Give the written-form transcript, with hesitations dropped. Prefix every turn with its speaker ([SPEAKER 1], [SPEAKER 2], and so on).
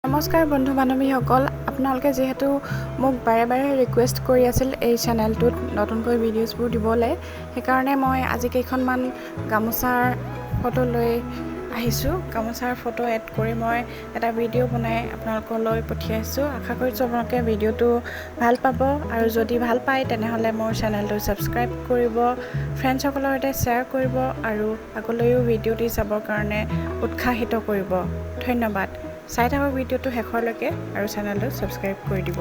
[SPEAKER 1] নমস্কাৰ বন্ধু বান্ধৱীসকল, আপোনালোকে যেহেতু মোক বাৰে বাৰে ৰিকুৱেষ্ট কৰি আছিল এই চেনেলটোত নতুনকৈ ভিডিঅ'ছবোৰ দিবলৈ, সেইকাৰণে মই আজি কেইখনমান গামোচাৰ ফটো লৈ আহিছোঁ। গামোচাৰ ফটো এড কৰি মই এটা ভিডিঅ' বনাই আপোনালোকলৈ পঠিয়াইছোঁ। আশা কৰিছোঁ আপোনালোকে ভিডিঅ'টো ভাল পাব, আৰু যদি ভাল পায় তেনেহ'লে মোৰ চেনেলটো ছাবস্ক্ৰাইব কৰিব, ফ্ৰেণ্ডছসকলৰ সৈতে শ্বেয়াৰ কৰিব, আৰু আগলৈও ভিডিঅ'টি চাবৰ কাৰণে উৎসাহিত কৰিব। ধন্যবাদ। চাই থাকক ভিডিঅ'টো শেষলৈকে আৰু চেনেলটো ছাবস্ক্ৰাইব কৰি দিব।